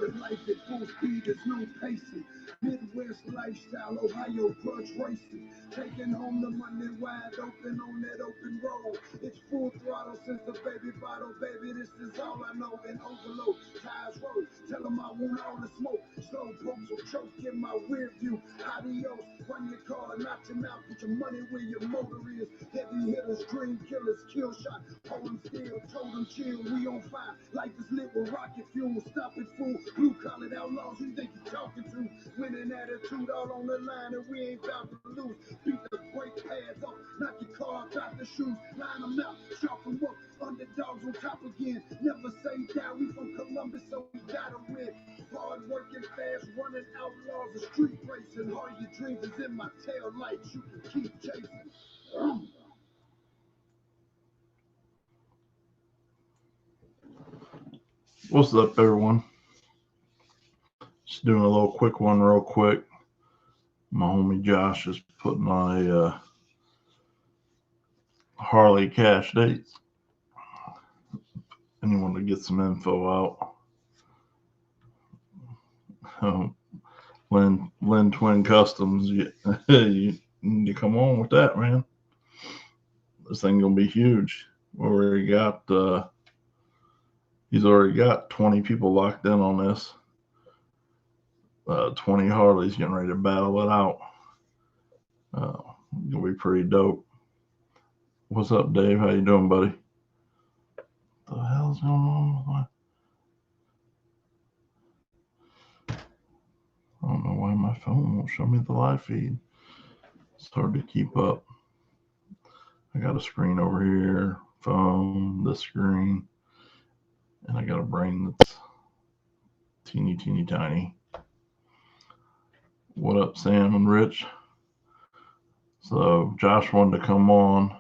living life at full speed, there's no pacing. Midwest lifestyle, Ohio grudge racing. Taking home the money wide open on that open road. It's full throttle since the baby bottle, baby. This is all I know. And overload, tires roll. Tell them I want all the smoke. Slow pokes will choke in my rear view. Adios, run your car, knock your mouth, put your money where your motor is. Heavy hitters, dream killers, kill shot. Hold them still, told them chill. We on fire. Life is lit with rocket fuel. Stop it, fool. Blue collared outlaws, who you think you're talking to? Winning attitude all on the line, and we ain't about to lose. Beat the brake pads off, knock your car out the shoes, line them out, chop them up. Underdogs on top again. Never say die. We from Columbus, so we gotta win. Hard working, fast running outlaws, a street racing. All your dreams is in my tail lights. You can keep chasing. What's up, everyone? Just doing a little quick one, real quick. My homie Josh is putting on a Harley cash dates. Anyone to get some info out. Lynn Twin Customs, you need to come on with that, man. This thing gonna be huge. He's already got 20 people locked in on this. 20 Harleys getting ready to battle it out. Gonna be pretty dope. What's up, Dave? How you doing, buddy? What the hell's going on with my... I don't know why my phone won't show me the live feed. It's hard to keep up. I got a screen over here, phone, this screen, and I got a brain that's teeny tiny. What up, Sam and Rich? So Josh wanted to come on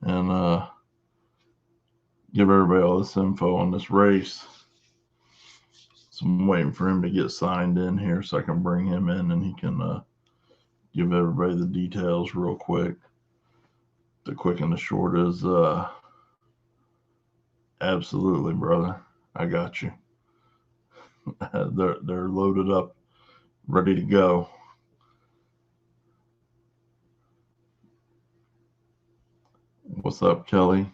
and give everybody all this info on this race. So I'm waiting for him to get signed in here so I can bring him in and he can give everybody the details real quick. The quick and the short is absolutely, brother. I got you. They're loaded up, ready to go. What's up, Kelly?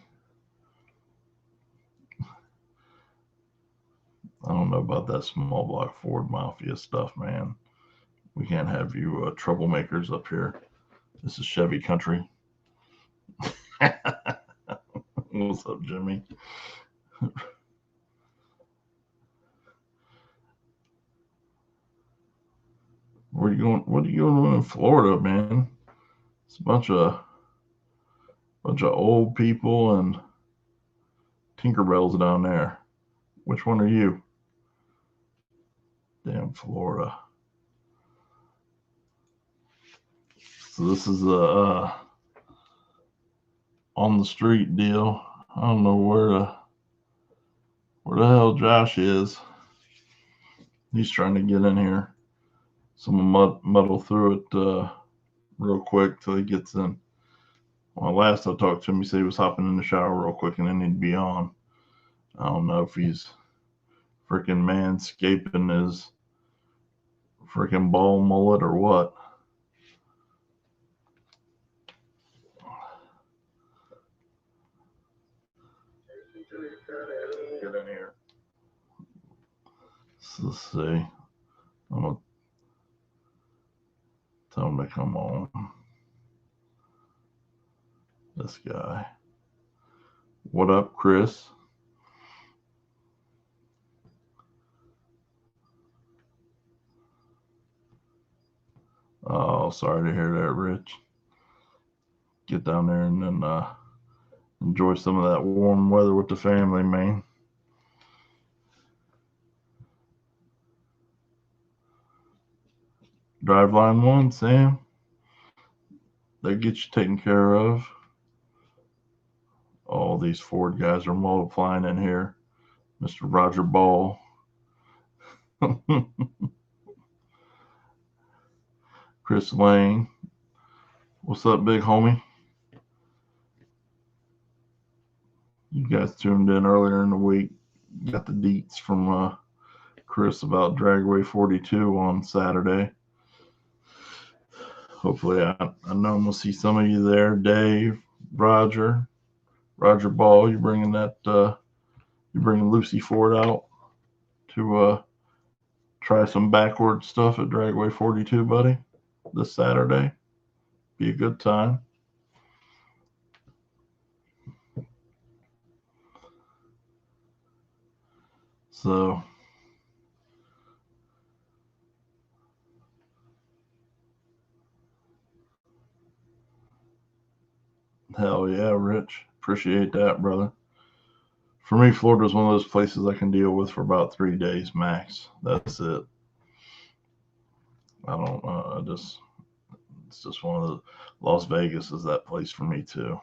I don't know about that small block Ford Mafia stuff, man. We can't have you troublemakers up here. This is Chevy country. What's up, Jimmy? Where you going? What are you doing in Florida, man? It's a bunch of old people and Tinkerbells down there. Which one are you? Damn Florida. So this is a on the street deal. I don't know where the hell Josh is. He's trying to get in here. So I'm gonna muddle through it real quick till he gets in. Well, last I talked to him, he said he was hopping in the shower real quick and then he'd be on. I don't know if he's freaking manscaping his freaking ball mullet or what. Get in here. So let's see. I'm gonna tell him to come on. This guy. What up, Chris? Oh, sorry to hear that, Rich. Get down there and then enjoy some of that warm weather with the family, man. Drive line 1, Sam. They get you taken care of. All these Ford guys are multiplying in here. Mr. Roger Ball. Chris Lane. What's up, big homie? You guys tuned in earlier in the week. Got the deets from Chris about Dragway 42 on Saturday. Hopefully, I know I'm gonna see some of you there. Dave, Roger Ball, you bringing you bringing Lucy Ford out to try some backward stuff at Dragway 42, buddy, this Saturday. Be a good time. So, hell yeah, Rich. Appreciate that, brother. For me, Florida's one of those places I can deal with for about 3 days max. That's it. I don't, it's just one of the, Las Vegas is that place for me too.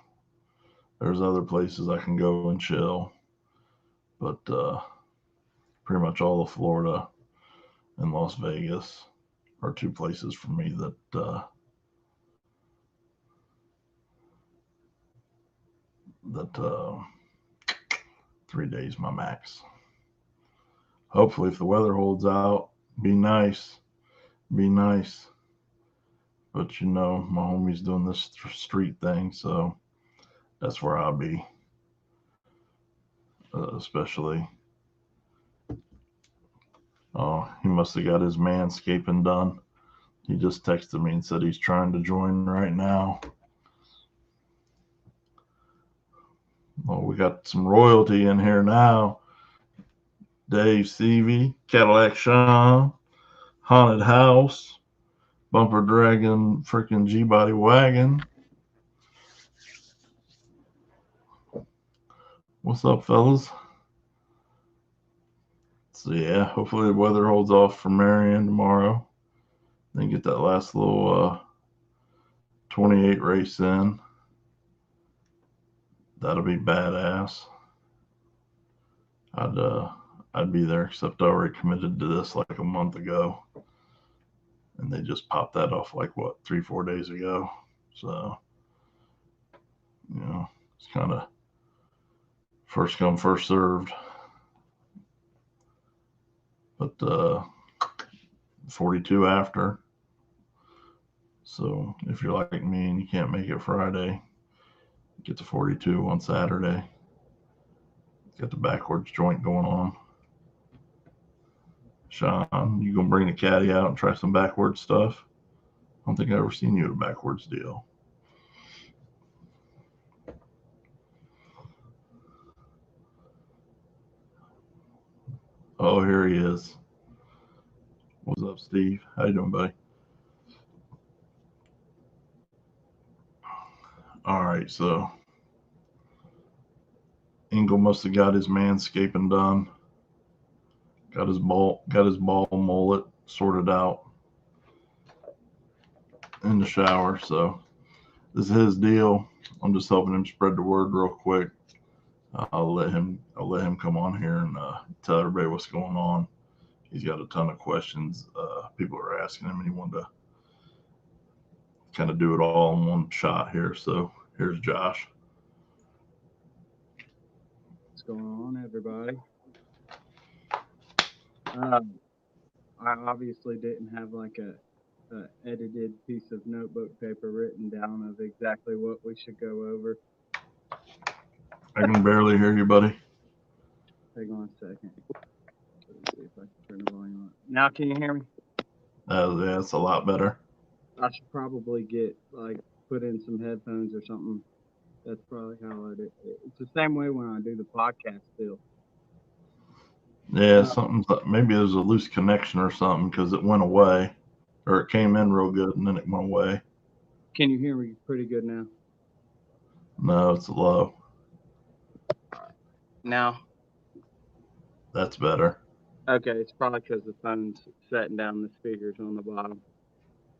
There's other places I can go and chill, but pretty much all of Florida and Las Vegas are two places for me that 3 days my max. Hopefully, if the weather holds out, be nice, be nice. But you know, my homie's doing this street thing, so that's where I'll be. Especially, oh, he must have got his manscaping done. He just texted me and said he's trying to join right now. Oh, we got some royalty in here now. Dave Seavey, Cadillac Sean, Haunted House, Bumper Dragon, freaking G-Body Wagon. What's up, fellas? So yeah, hopefully the weather holds off for Marion tomorrow. Then get that last little 28 race in. That'll be badass. I'd be there, except I already committed to this like a month ago, and they just popped that off like what 3-4 days ago. So you know, it's kind of first come first served. But 42 after. So if you're like me and you can't make it Friday, get to 42 on Saturday. Got the backwards joint going on. Sean, you gonna bring the caddy out and try some backwards stuff? I don't think I've ever seen you at a backwards deal. Oh, here he is. What's up, Steve? How you doing, buddy? All right, so Engel must have got his manscaping done. Got his ball mullet sorted out in the shower. So this is his deal. I'm just helping him spread the word real quick. I'll let him come on here and tell everybody what's going on. He's got a ton of questions. People are asking him, and he wanted to kind of do it all in one shot here. So here's Josh. What's going on, everybody? I obviously didn't have like a edited piece of notebook paper written down of exactly what we should go over. I can barely hear you, buddy. Hang on a second. Let's see if I can turn the volume up. Now can you hear me? Yeah, it's a lot better. I should probably get put in some headphones or something. That's probably how I do it. It's the same way when I do the podcast still. Yeah, maybe there's a loose connection or something because it went away, or it came in real good and then it went away. Can you hear me pretty good now? No, it's low. Now? That's better. Okay, it's probably because the phone's setting down the speakers on the bottom.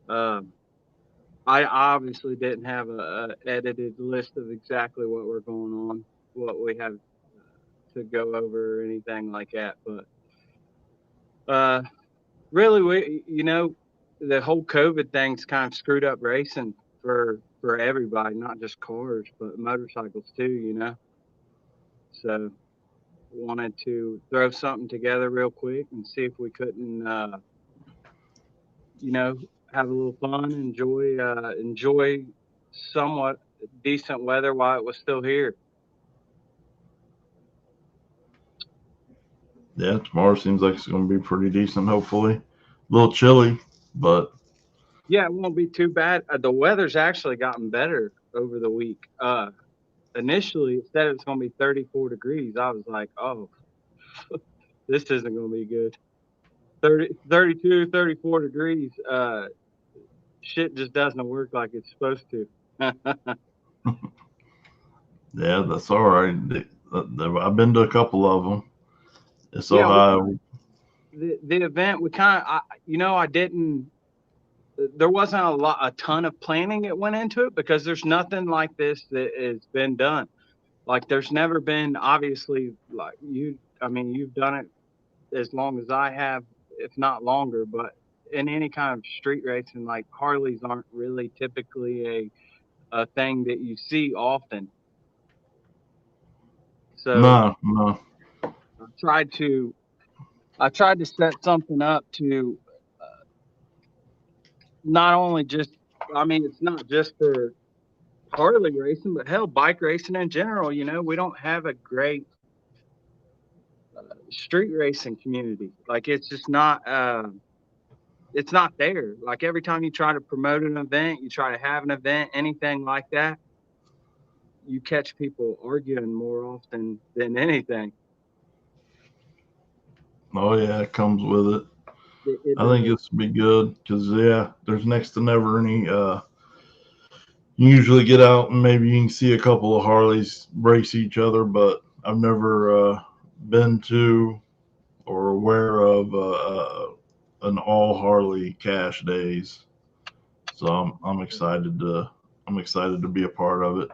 I obviously didn't have a edited list of exactly what we're going on, what we have to go over or anything like that. But really, the whole COVID thing's kind of screwed up racing for everybody, not just cars, but motorcycles too. So wanted to throw something together real quick and see if we couldn't, you know, have a little fun, enjoy somewhat decent weather while it was still here. Yeah, tomorrow seems like it's going to be pretty decent. Hopefully, a little chilly, but Yeah, it won't be too bad. The weather's actually gotten better over the week. Initially, it said it was going to be 34 degrees. I was like, oh, this isn't going to be good. 32, 34 degrees. Shit just doesn't work like it's supposed to. yeah, that's all right. I've been to a couple of them. It's Yeah, Ohio. the event we kind of, I didn't. There wasn't a ton of planning that went into it because there's nothing like this that has been done. Like there's never been, obviously, like you. I mean, you've done it as long as I have, if not longer. But in any kind of street racing, like Harleys aren't really typically a thing that you see often. So No, no, I tried to I tried to set something up to not only just, I mean, it's not just for Harley racing, but hell, bike racing in general. We don't have a great street racing community. Like it's not there. Like every time you try to promote an event, you try to have an event, anything like that, you catch people arguing more often than anything. oh yeah, it comes with it. It I think does. it's be good because yeah, there's next to never any. You usually get out and maybe you can see a couple of Harleys race each other, but I've never been to or aware of an all Harley cash days. So I'm excited to be a part of it.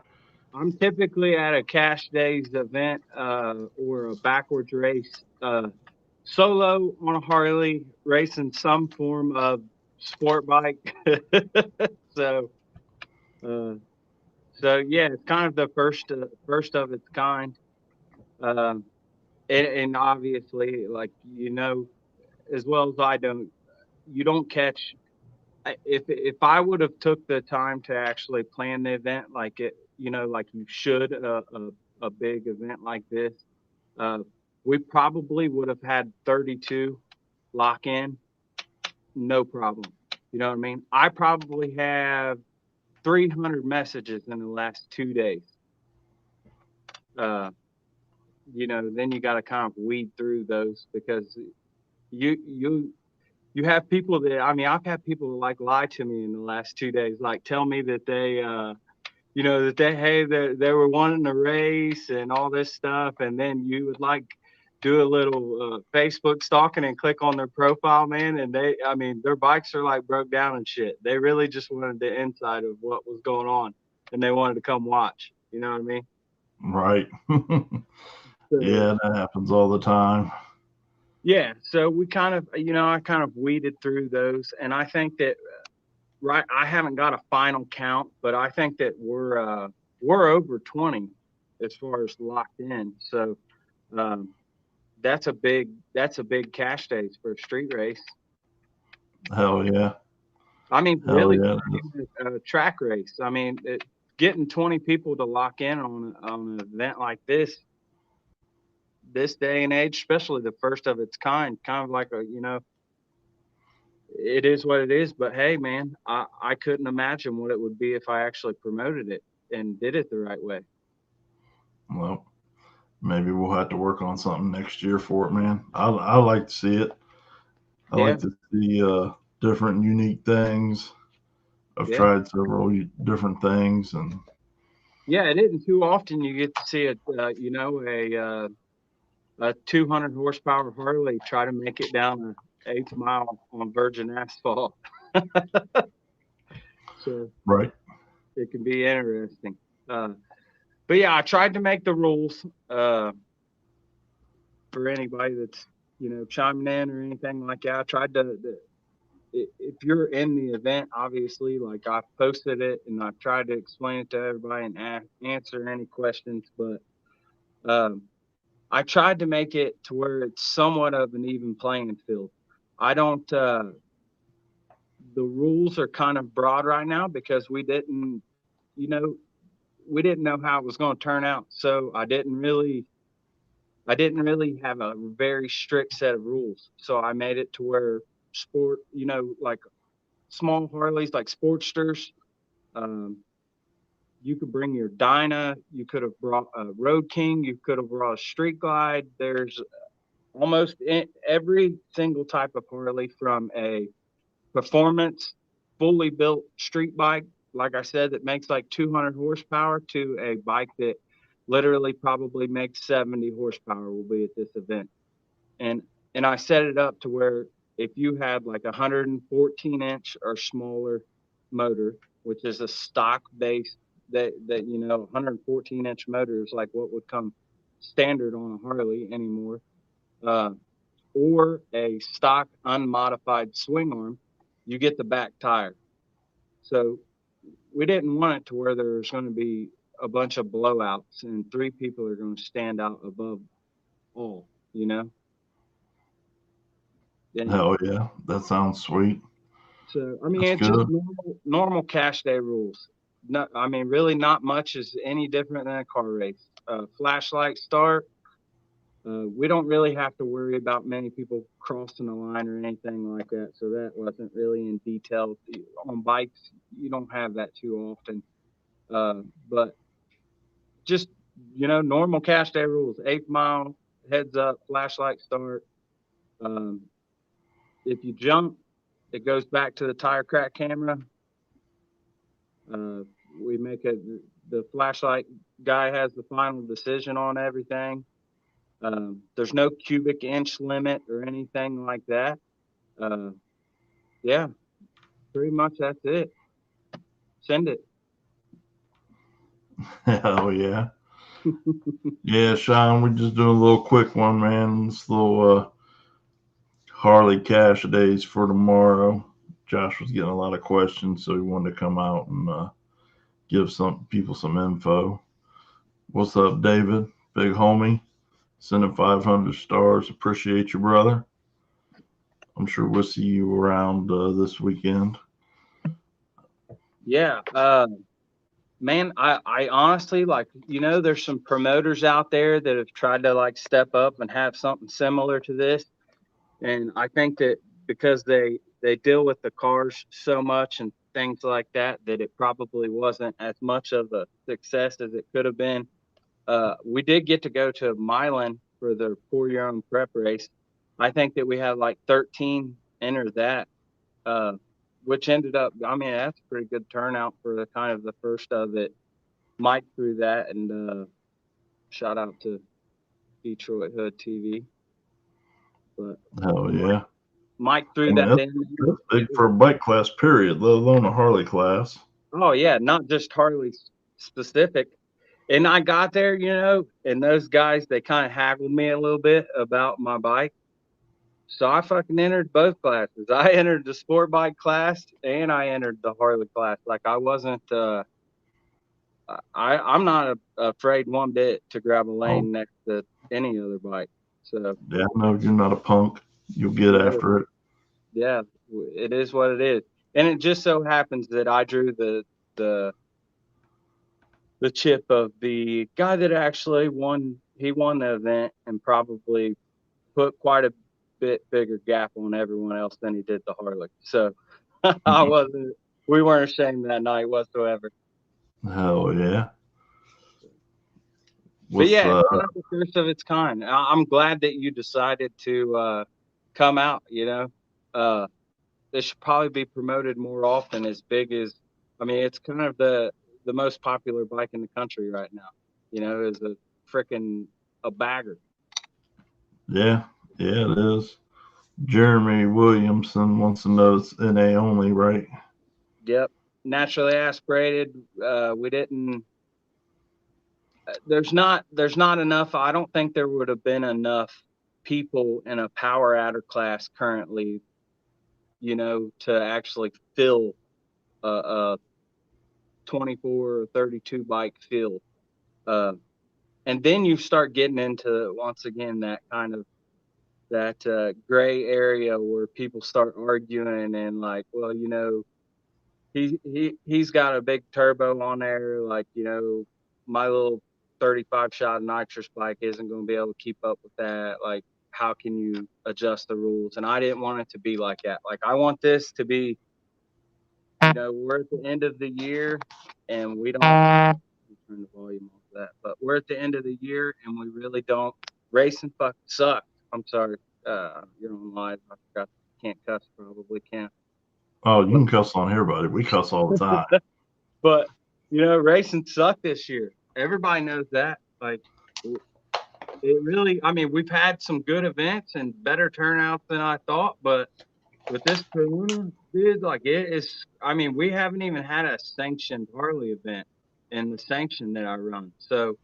I'm typically at a Cash Days event or a backwards race, solo on a Harley, racing some form of sport bike. so, uh, so yeah, it's kind of the first of its kind. Um, and obviously, like as well as I don't, you don't catch. If I would have took the time to actually plan the event like it, like you should, a big event like this, uh, we probably would have had 32 lock in, no problem. You know what I mean? I probably have 300 messages in the last 2 days. Uh, then you got to kind of weed through those because you you you have people that, I mean, I've had people like lie to me in the last 2 days, like tell me that hey, they were wanting to race and all this stuff, and then you would like do a little Facebook stalking and click on their profile, man, and I mean, their bikes are like broke down and shit. They really just wanted the inside of what was going on, and they wanted to come watch. You know what I mean? Right. So, Yeah, that happens all the time. yeah, so we kind of, I kind of weeded through those, and I think that right, I haven't got a final count, but I think that we're over 20 as far as locked in. So um, that's a big cash days for a street race. Hell yeah. I mean, Hell really, yeah. a track race. I mean, getting 20 people to lock in on an event like this day and age, especially the first of its kind of like it is what it is. But hey, man, I couldn't imagine what it would be if I actually promoted it and did it the right way. Well, maybe we'll have to work on something next year for it, man. I like to see it. I Yeah, like to see different unique things. I've yeah, tried several different things, and yeah. It isn't too often you get to see a 200 horsepower Harley try to make it down an 8th mile on virgin asphalt. So right. it can be interesting. Uh, but yeah, I tried to make the rules for anybody that's chiming in or anything like that. I tried if you're in the event, obviously, like I posted it and I tried to explain it to everybody and answer any questions. But um, I tried to make it to where it's somewhat of an even playing field. I don't. The rules are kind of broad right now because we didn't, you know, we didn't know how it was going to turn out. So I didn't really have a very strict set of rules. So I made it to where sport, like small Harleys, like Sportsters, um, you could bring your Dyna. You could have brought a Road King. You could have brought a Street Glide. There's almost every single type of Harley, from a performance, fully built street bike, like I said, that makes like 200 horsepower, to a bike that literally probably makes 70 horsepower, will be at this event. And I set it up to where if you had like a 114-inch or smaller motor, which is a stock base, that 114-inch motor is like what would come standard on a Harley anymore, uh, or a stock unmodified swing arm, you get the back tire. So we didn't want it to where there's going to be a bunch of blowouts and three people are going to stand out above all, you know? And Hell yeah, that sounds sweet. so, I mean, That's it's just good. normal cash day rules. No, I mean, really not much is any different than a car race. Flashlight start. We don't really have to worry about many people crossing the line or anything like that. So that wasn't really in detail. On bikes, you don't have that too often. But just, normal cash day rules. 8 mile, heads up, flashlight start. Um, if you jump, it goes back to the tire crack camera. Uh, we make it, the flashlight guy has the final decision on everything. There's no cubic inch limit or anything like that. Uh, yeah, pretty much that's it. Send it. Hell yeah. Yeah, Sean, we're just doing a little quick one, man. This little Harley Cash Days for tomorrow. Josh was getting a lot of questions, so he wanted to come out and give some people some info. What's up, David? Big homie. Sending 500 stars. Appreciate you, brother. I'm sure we'll see you around this weekend. Yeah. Man, I honestly, like, there's some promoters out there that have tried to like step up and have something similar to this. And I think that because they deal with the cars so much and things like that, that it probably wasn't as much of a success as it could have been. We did get to go to Milan for the Pour Your Own Prep race. I think that we had like 13 enter that, uh, which ended up, I mean, that's a pretty good turnout for the kind of the first of it. Mike threw that, and shout out to Detroit Hood TV. But Hell Mike, yeah. Mike I threw mean, that in. that's big for a bike class, period, let alone a Harley class. Oh yeah, not just Harley specific. And I got there, and those guys, they kind of haggled me a little bit about my bike. So I fucking entered both classes. I entered the sport bike class and I entered the Harley class. Like I wasn't, I'm not afraid one bit to grab a Oh, lane next to any other bike. So yeah, no, you're not a punk. You'll get no, after it. yeah, it is what it is. And it just so happens that I drew the the chip of the guy that actually won. He won the event and probably put quite a bit bigger gap on everyone else than he did the Harley. So I wasn't. We weren't ashamed that night whatsoever. Hell yeah. But What's yeah, it's kind of the first of its kind. I'm glad that you decided to come out. Uh, this should probably be promoted more often. As big as, I mean, it's kind of the most popular bike in the country right now. Is a freaking a bagger. yeah, yeah, it is. Jeremy Williamson wants to know it's NA only, right? Yep, naturally aspirated. We didn't. There's not enough. I don't think there would have been enough people in a power adder class currently, to actually fill a 24 or 32 bike field. Uh, And then you start getting into, once again, that kind of that gray area where people start arguing and like, well, he's got a big turbo on there, like, my little 35 shot nitrous bike isn't going to be able to keep up with that. Like, how can you adjust the rules? And I didn't want it to be like that. Like, I want this to be, we're at the end of the year and we don't turn the volume off of that, but we're at the end of the year and we really don't. Racing fucking sucks. I'm sorry. You're on live. I forgot. Can't cuss. Probably can't. Oh, you can cuss on here, buddy. We cuss all the time. But racing sucked this year. Everybody knows that. Like, it really. I mean, we've had some good events and better turnouts than I thought, but with this Corona, dude, like it is. I mean, we haven't even had a sanctioned Harley event in the sanction that I run. So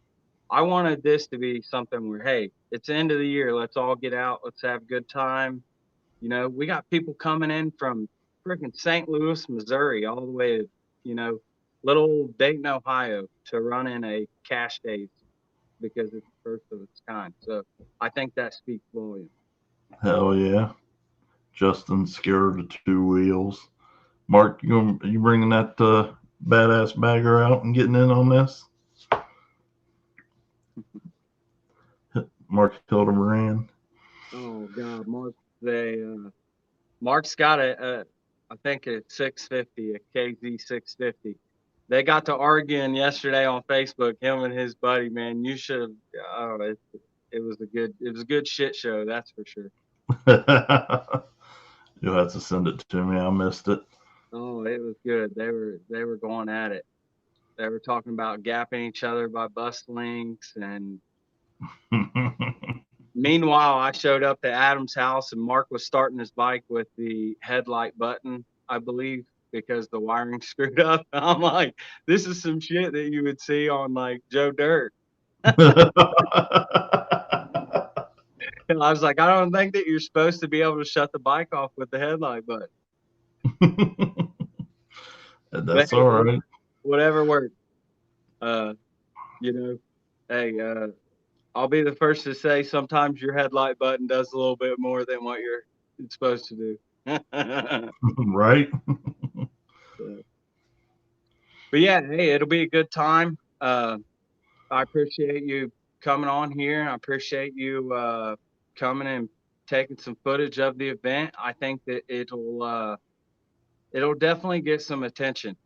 I wanted this to be something where, hey, it's the end of the year. Let's all get out. Let's have a good time. We got people coming in from freaking St. Louis, Missouri, all the way to, little old Dayton, Ohio, to run in a cash days because it's the first of its kind. So I think that speaks volume. Hell yeah. Justin's scared of two wheels. Mark, you bringing that badass bagger out and getting in on this? Mark Hildebrand. Oh God, Mark's got I think a 650, a KZ 650. They got to arguing yesterday on Facebook, him and his buddy. Man, you should have. Oh, it was a good shit show, that's for sure. You'll have to send it to me. I missed it. Oh, it was good. They were going at it. They were talking about gapping each other by bus links, and meanwhile, I showed up to Adam's house, and Mark was starting his bike with the headlight button, I believe, because the wiring screwed up. I'm like, this is some shit that you would see on like Joe Dirt. And I was like, I don't think that you're supposed to be able to shut the bike off with the headlight button. That's all right. Whatever works. Hey, I'll be the first to say sometimes your headlight button does a little bit more than what you're supposed to do. Right? But yeah, hey, it'll be a good time. I appreciate you coming on here. I appreciate you coming and taking some footage of the event. I think that it'll definitely get some attention.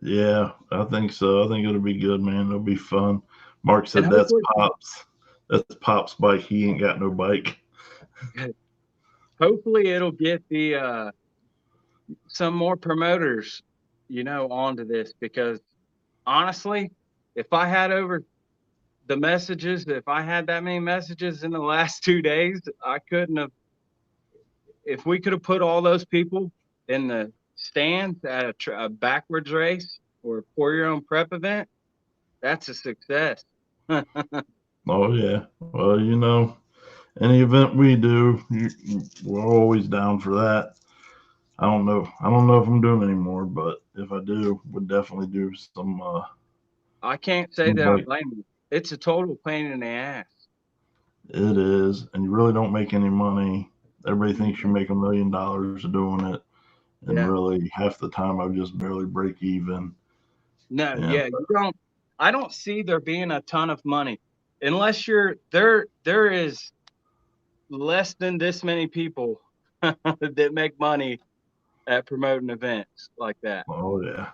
Yeah, I think so. I think it'll be good, man. It'll be fun. Mark said And that's Pops. That's Pop's bike. He ain't got no bike. Hopefully it'll get the some more promoters, onto this, because honestly, if I had if I had that many messages in the last 2 days, I couldn't have. If we could have put all those people in the stands at a backwards race or a for your own prep event, that's a success. Oh yeah. Well, any event we do, we're always down for that. I don't know. I don't know if I'm doing any more, but if I do, we'll definitely do some. I can't say that I blame you. It's a total pain in the ass. It is, and you really don't make any money. Everybody thinks you make $1 million doing it, and really half the time I just barely break even. No, yeah, you don't. I don't see there being a ton of money unless you're there. There is less than this many people that make money at promoting events like that. Oh yeah.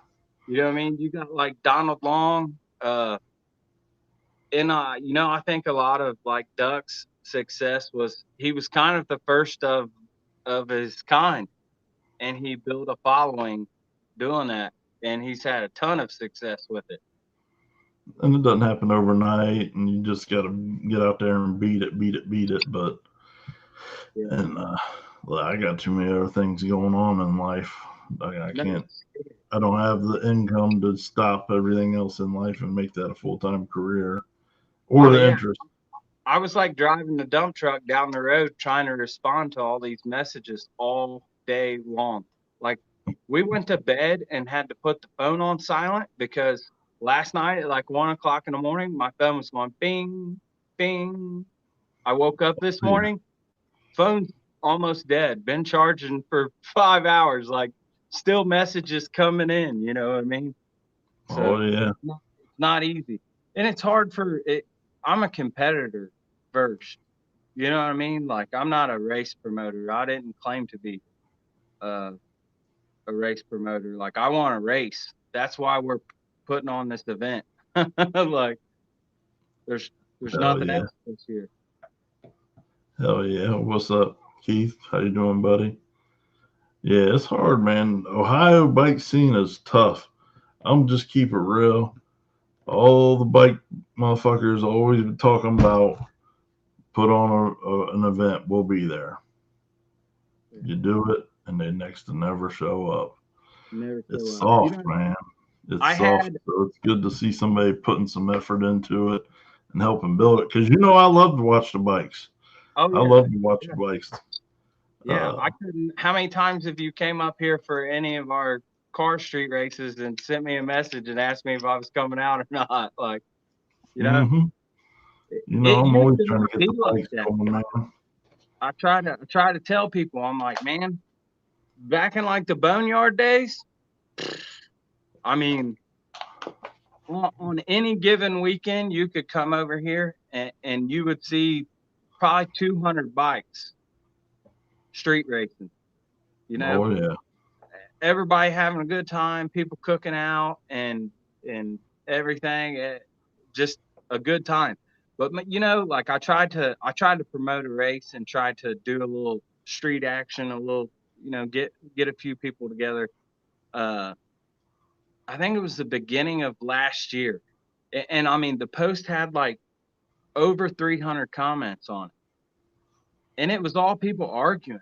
You know what I mean? You got like Donald Long, and I think a lot of like Duck's success was he was kind of the first of his kind, and he built a following doing that, and he's had a ton of success with it. And it doesn't happen overnight, and you just got to get out there and beat it. But well, I got too many other things going on in life. I can't. I don't have the income to stop everything else in life and make that a full-time career or the interest. I was like driving the dump truck down the road trying to respond to all these messages all day long. Like, we went to bed and had to put the phone on silent because last night at like 1 o'clock in the morning, my phone was going bing, bing. I woke up this Yeah. morning, phone's almost dead. Been charging for 5 hours, like still messages coming in. You know what I mean? Oh So yeah. it's not easy, and it's hard for it. I'm a competitor first. You know what I mean? Like I'm not a race promoter. I didn't claim to be uh, a race promoter. Like I want to race. That's why we're putting on this event. Like there's Hell nothing yeah. else this year. Hell yeah. What's up, Keith? How you doing, buddy? Yeah, it's hard, man. Ohio bike scene is tough. I'm just keep it real. All the bike motherfuckers always been talking about put on an event, we'll be there. You do it, and they next to never show up. Never It's show up. You soft, know, man. It's I soft. had. So it's good to see somebody putting some effort into it and helping build it. Because I love to watch the bikes. Oh I yeah, love to watch yeah, the bikes. yeah. Uh, I couldn't. How many times have you came up here for any of our car street races and sent me a message and asked me if I was coming out or not? Like, you know, hmm it I'm used always to trying not to get be the like bikes that. going, man. I try to tell people, I'm like, man, back in like the boneyard days, I mean, on any given weekend, you could come over here and you would see probably 200 bikes street racing. You know, Oh yeah, everybody having a good time, people cooking out and everything, just a good time. But like I tried to promote a race and try to do a little street action, a little get a few people together. Uh, I think it was the beginning of last year, and I mean the post had like over 300 comments on it, and it was all people arguing.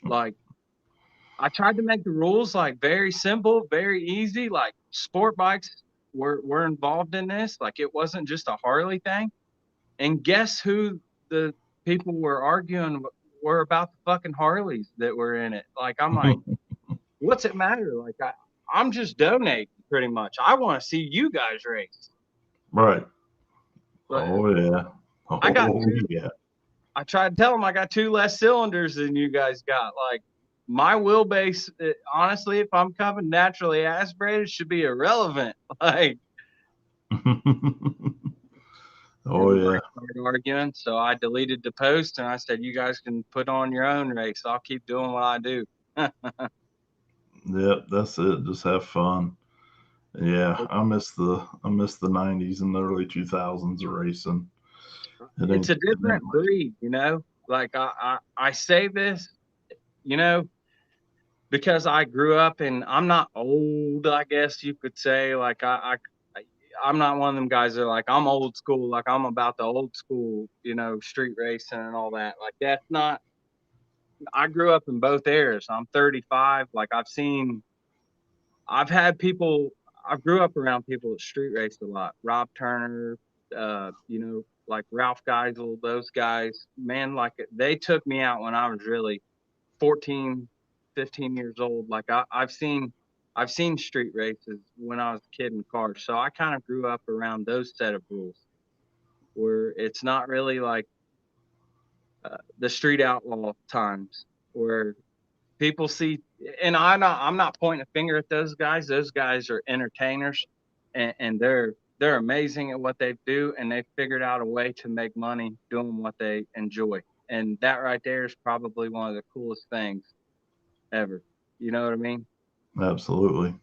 Like I tried to make the rules like very simple, very easy. Like sport bikes were involved in this. Like it wasn't just a Harley thing. And guess who the people were arguing were about the fucking Harleys that were in it. Like I'm like, what's it matter? Like I'm just donating pretty much. I want to see you guys race. right. But Oh yeah. I got Oh two. yeah. I tried to tell them I got two less cylinders than you guys got. Like my wheelbase, honestly, if I'm coming naturally aspirated, should be irrelevant. Like, Oh everybody yeah. started arguing, so I deleted the post and I said, "You guys can put on your own race. I'll keep doing what I do." Yep. That's it. Just have fun. Yeah, I miss the '90s and the early 2000s of racing. It It's ain't a it ain't different like breed, you know. Like I say this, you know, because I grew up and I'm not old, I guess you could say. Like I'm not one of them guys that are like I'm old school, like I'm about the old school, street racing and all that. Like that's not. I grew up in both eras. I'm 35. Like I've had people. I grew up around people that street raced a lot. Rob Turner, like Ralph Geisel, those guys. Man, like they took me out when I was really 14, 15 years old. Like I've seen street races when I was a kid in cars. So I kind of grew up around those set of rules where it's not really like the street outlaw times where people see, and I'm not pointing a finger at those guys. Those guys are entertainers, and they're amazing at what they do, and they figured out a way to make money doing what they enjoy. And that right there is probably one of the coolest things ever. You know what I mean? absolutely.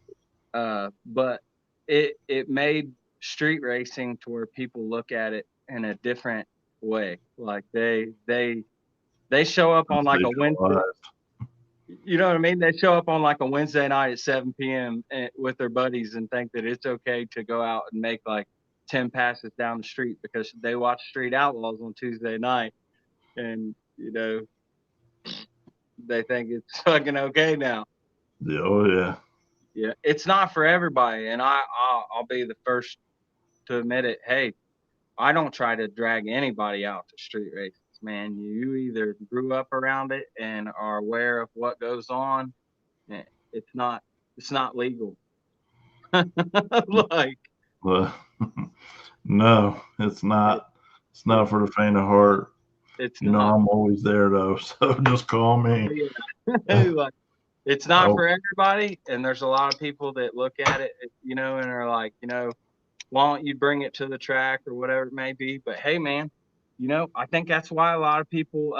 But it made street racing to where people look at it in a different way. Like they show up on like a Wednesday. Sensationalized. You know what I mean? They show up on like a Wednesday night at 7 p.m. With their buddies and think that it's okay to go out and make like 10 passes down the street because they watch Street Outlaws on Tuesday night, and they think it's fucking okay now. Yeah, oh yeah. Yeah, it's not for everybody, and I'll be the first to admit it. Hey, I don't try to drag anybody out to street races, man. You either grew up around it and are aware of what goes on. Eh, It's not it's not legal. Like But no, it's It, not. It's it, not for the faint of heart. it's You know, not. I'm always there though, so just call me. Like, it's not Oh, for everybody, and there's a lot of people that look at it, and are like, why don't you bring it to the track or whatever it may be? But hey, man, I think that's why a lot of people.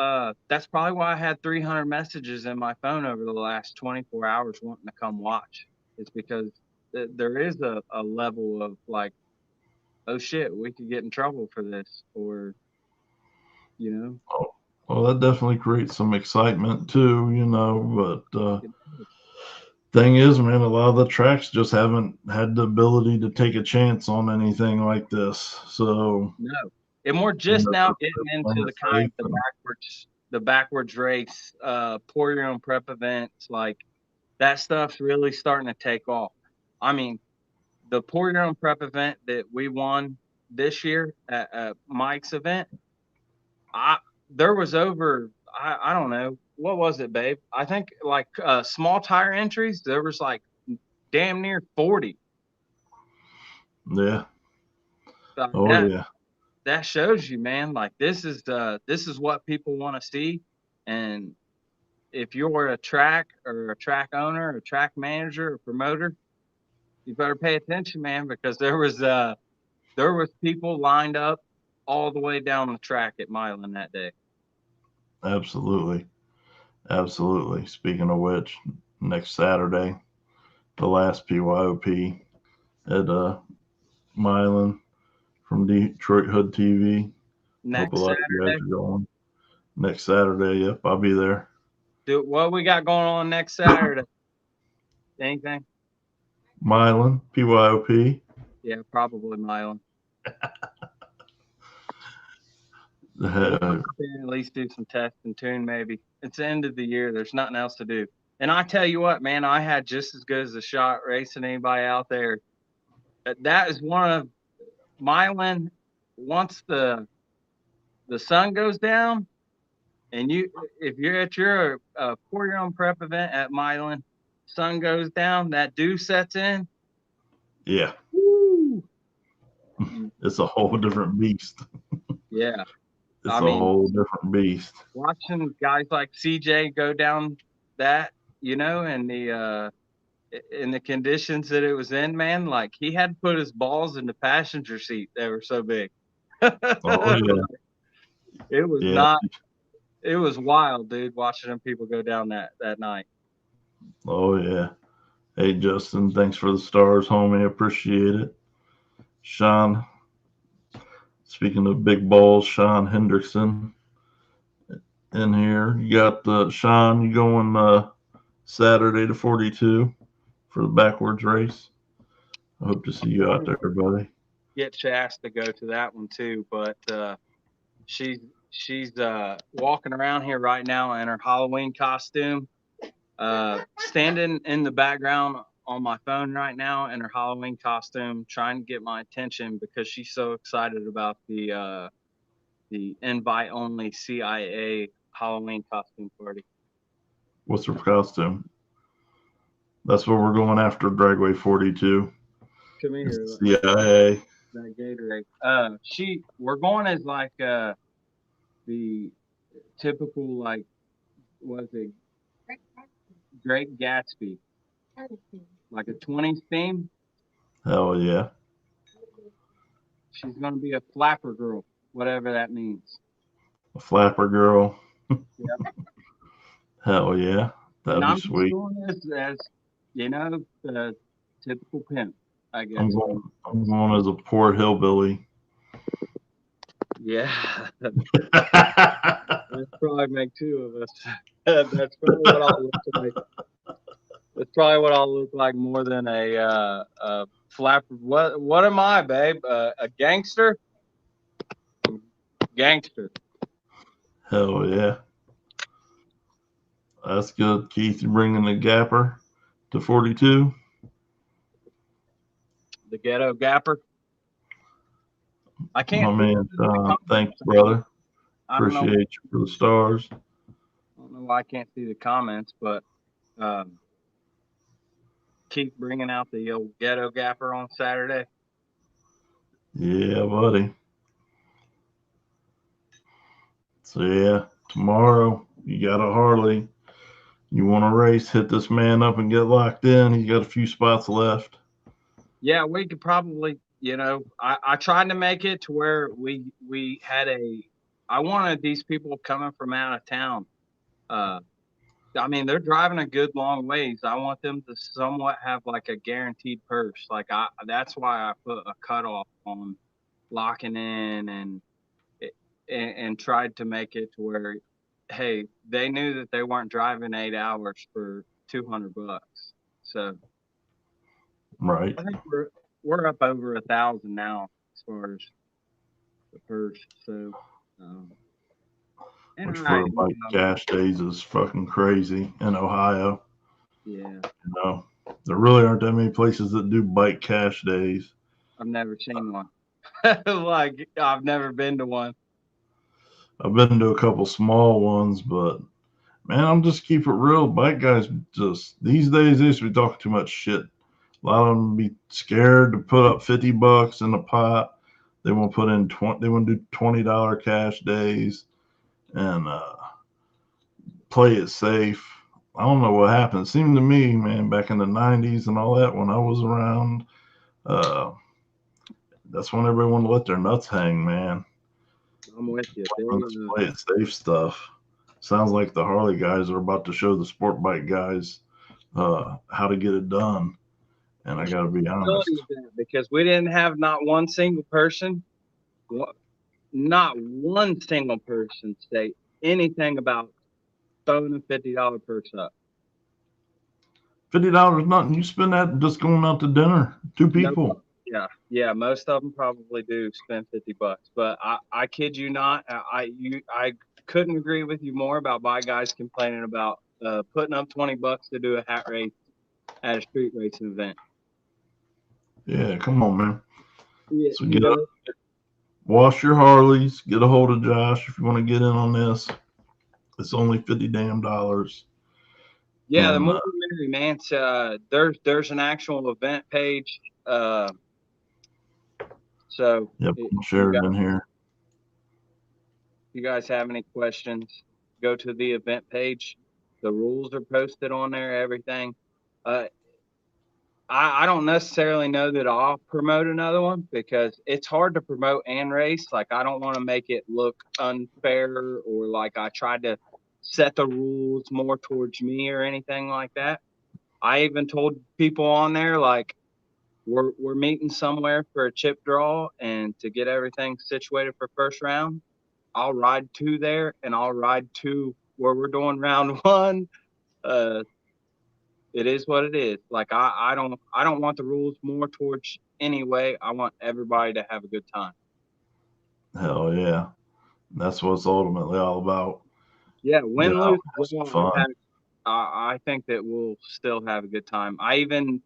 That's probably why I had 300 messages in my phone over the last 24 hours wanting to come watch. It's because there is a level of like, oh shit, we could get in trouble for this, or you know, oh, well, that definitely creates some excitement too, But thing is, man, a lot of the tracks just haven't had the ability to take a chance on anything like this. So, no. And we're just now getting they're into playing the it kind safe. of And the backwards race, pour your own prep events, like that stuff's really starting to take off. I mean, the pour your own prep event that we won this year at Mike's event, I there was over I don't know what was it, babe? I think like small tire entries there was like damn near 40. yeah, oh That yeah, that shows you, man. Like this is what people want to see, and if you're a track or a track owner, a track manager, or promoter, you better pay attention, man, because there was people lined up all the way down the track at Milan that day. absolutely, absolutely. Speaking of which, next Saturday, the last PYOP at Milan from Detroit Hood TV. Hope a Next lot of you guys Saturday, are going. Next Saturday, yep, I'll be there. do what we got going on next Saturday. Anything? Milan, PYOP. Yeah, probably Milan. We'll go Uh, out there and at least do some test and tune, maybe. It's the end of the year. There's nothing else to do. And I tell you what, man, I had just as good as a shot racing anybody out there. That is one of Milan. Once the sun goes down, and if you're at your pour your own prep event at Milan, sun goes down, that dew sets in. yeah, Woo! it's a whole different beast. Yeah, It's I a mean, whole different beast. watching guys like CJ go down that, and the in the conditions that it was in, man, like he had to put his balls in the passenger seat. They were so big. Oh yeah, It was yeah. not. It was wild, dude. Watching them people go down that night. Oh yeah. Hey Justin, thanks for the stars, homie. Appreciate it. Sean, speaking of big balls, Sean Hendrickson in here. You got Sean. You going Saturday to 42 for the backwards race? I hope to see you out there, buddy. Get Chas to go to that one too, but she's she's walking around here right now in her Halloween costume, standing in the background on my phone right now in her Halloween costume, trying to get my attention because she's so excited about the invite only CIA Halloween costume party. What's her costume? That's what we're going after. Dragway 42. Come It's here, CIA. that Gatorade. We're going as like the typical like what is it, Great Gatsby, like a 20s theme. Hell yeah. She's gonna be a flapper girl, whatever that means. A flapper girl. Yeah. Hell yeah. And That'd be I'm just sweet. going as the typical pimp, I I'm guess. going. I'm going as a poor hillbilly. Yeah, that's probably make two of us. That's probably what I'll look like. That's probably what I'll look like more than a flapper. What am I, babe? A gangster? Gangster. Hell yeah. That's good. Keith, you bringing the gapper to 42? The ghetto gapper. I My can't see man, the thanks, comments. brother. I don't know. Appreciate you for the stars. I don't know why I can't see the comments, but keep bringing out the old ghetto gapper on Saturday. Yeah, buddy. So yeah, tomorrow you got a Harley. You want to race? Hit this man up and get locked in. He's got a few spots left. Yeah, we could probably, I tried to make it to where we had I wanted these people coming from out of town. Uh, I mean, they're driving a good long ways. I want them to somewhat have like a guaranteed purse. That's why I put a cutoff on locking in and tried to make it to where, hey, they knew that they weren't driving 8 hours for $200. So Right. I think we're up over 1,000 now as far as the purse. So, um, and Which for like cash days is fucking crazy in Ohio. yeah, You know, there really aren't that many places that do bike cash days. I've never seen one. Like I've never been to one. I've been to a couple small ones, but man, I'm just keep it real. Bike guys just these days they used to be talking too much shit. A lot of them be scared to put up $50 in the pot. They won't put in 20. They want to do $20 cash days and play it safe. I don't know what happened. It seemed to me, man, back in the '90s and all that, when I was around, uh, that's when everyone wanted to let their nuts hang, man. I'm with you. Let's play it safe stuff. Sounds like the Harley guys are about to show the sport bike guys how to get it done. And I got to be honest. Because we didn't have not one single person, not one single person say anything about throwing a $50 purse up. $50 nothing. You spend that just going out to dinner. Two No, people. yeah, most of them probably do spend $50, but I kid you not, I couldn't agree with you more about my guys complaining about putting up $20 to do a hat race at a street racing event. Yeah, come on, man. Yeah, So get up, wash your Harleys, get a hold of Josh if you want to get in on this. It's only $50 damn dollars. Yeah, and, the more the merry, man. There's an actual event page. So yep, I'll share it in here. If you guys have any questions, go to the event page. The rules are posted on there, everything. I don't necessarily know that I'll promote another one because it's hard to promote and race. Like, I don't want to make it look unfair or like I tried to set the rules more towards me or anything like that. I even told people on there, like, we're meeting somewhere for a chip draw and to get everything situated for first round. I'll ride to there and I'll ride to where we're doing round one. Uh, it is what it is. Like I don't want the rules more towards anyway. I want everybody to have a good time. Hell yeah. That's what it's ultimately all about. Yeah, win, lose, Fun. I think that we'll still have a good time. I even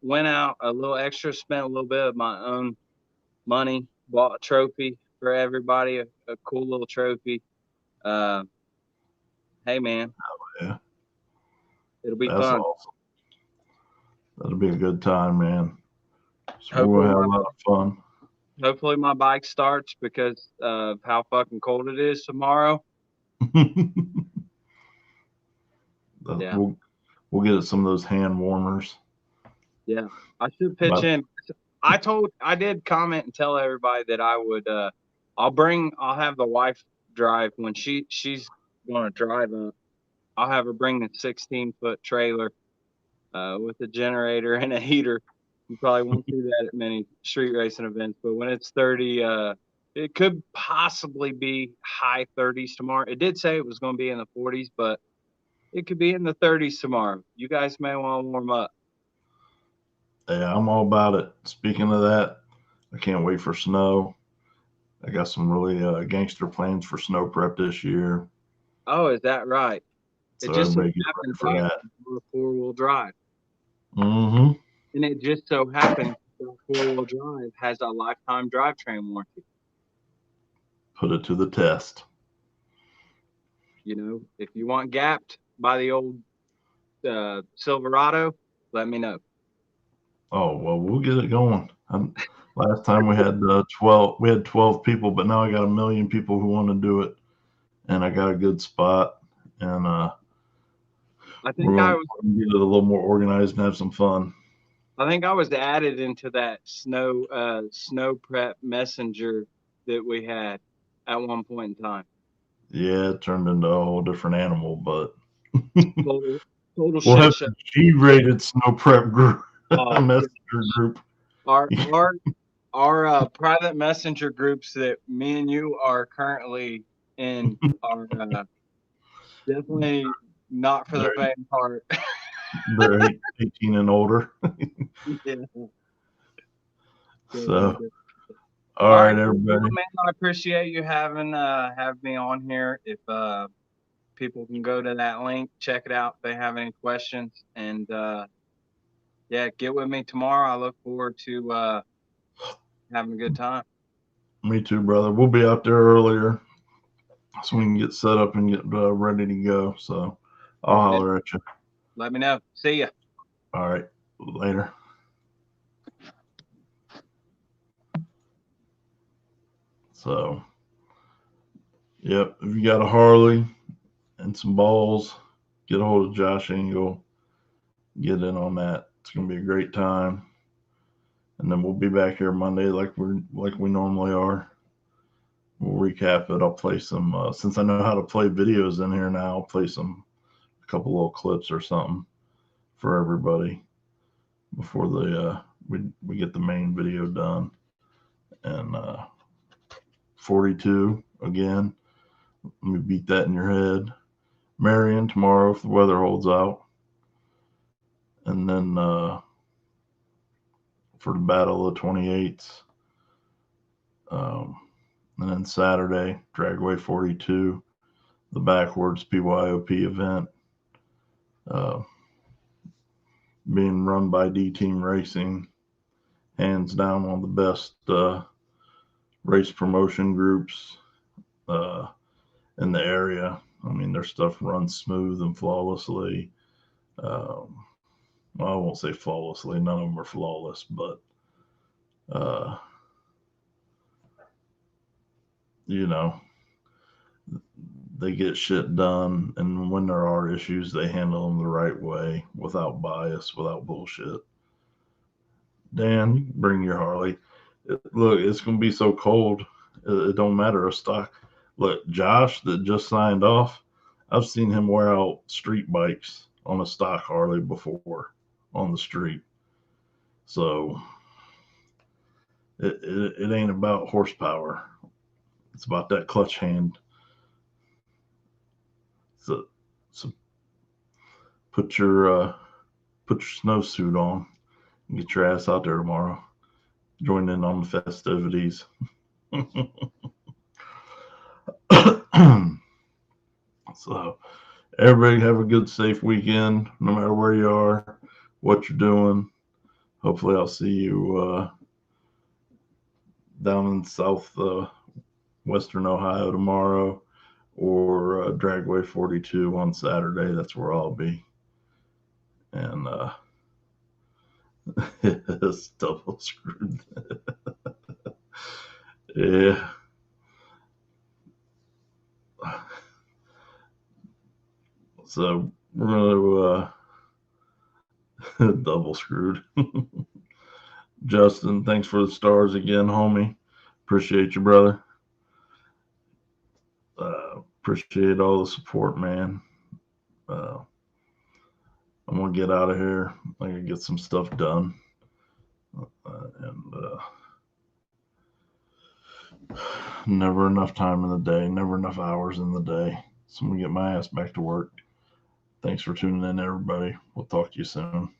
went out a little extra, spent a little bit of my own money, bought a trophy for everybody, a cool little trophy. Hey man, Yeah. it'll be That's fun. awesome. That'll be a good time, man. So we're Hopefully gonna have a lot of fun. Hopefully my bike starts because of how fucking cold it is tomorrow. Yeah. We'll get some of those hand warmers. Yeah. I should pitch in. I did comment and tell everybody that I would I'll have the wife drive when she's gonna drive I'll have her bring the 16-foot trailer with a generator and a heater. You probably won't see that at many street racing events, but when it's 30, it could possibly be high 30s tomorrow. It did say it was going to be in the 40s, but it could be in the 30s tomorrow. You guys may want to warm up. Yeah, I'm all about it. Speaking of that, I can't wait for snow. I got some really gangster plans for snow prep this year. Oh, is that right? So It just so everybody get ready for that. Four-wheel drive. Mm-hmm. And it just so happens that four-wheel drive has a lifetime drivetrain warranty. Put it to the test. You know, if you want gapped by the old Silverado, let me know. Oh well, we'll get it going. Last time we had 12. We had 12 people, but now I got 1,000,000 people who want to do it, and I got a good spot, and I we're think I going was to get it a little more organized and have some fun. I think I was added into that snow prep messenger that we had at one point in time. Yeah, it turned into a whole different animal, but Total, total we'll shit have show. the G-rated snow prep group, Oh, yeah. messenger group. Our private messenger groups that me and you are currently in are definitely not for the They're, faint heart. they're 18 and older. Yeah. So, All all right, right, well, everybody. man, I appreciate you having have me on here. If people can go to that link, check it out if they have any questions, and yeah, get with me tomorrow. I look forward to having a good time. Me too, brother. We'll be out there earlier so we can get set up and get ready to go. So, I'll Yeah, holler at you. let me know. See ya. All right, later. So, yep, if you got a Harley and some balls, get a hold of Josh Engel. Get in on that. It's gonna be a great time. And then we'll be back here Monday like we normally are. We'll recap it. I'll play some since I know how to play videos in here now. I'll play a couple little clips or something for everybody before we get the main video done. And 42 again. Let me beat that in your head. Marion tomorrow if the weather holds out. And then for the Battle of the 28s. And then Saturday, Dragway 42, the Backwards PYOP event, uh, being run by D Team Racing, hands down one of the best race promotion groups in the area. I mean, their stuff runs smooth and flawlessly. Well, I won't say flawlessly, none of them are flawless, but uh, you know, they get shit done, and when there are issues, they handle them the right way, without bias, without bullshit. Dan, you can bring your Harley. Look, it's gonna be so cold. It don't matter a stock. Look, Josh that just signed off. I've seen him wear out street bikes on a stock Harley before on the street. So it ain't about horsepower. It's about that clutch hand. So put your snowsuit on and get your ass out there tomorrow. Join in on the festivities. So everybody have a good, safe weekend, no matter where you are, what you're doing. Hopefully, I'll see you down in South Western Ohio tomorrow, or Dragway 42 on Saturday. That's where I'll be. And it's double screwed. Yeah. So we're going to double screwed. Justin, thanks for the stars again, homie. Appreciate you, brother. Appreciate all the support, man. I'm gonna get out of here. I gotta get some stuff done, and never enough time in the day, never enough hours in the day. So I'm gonna get my ass back to work. Thanks for tuning in, everybody. We'll talk to you soon.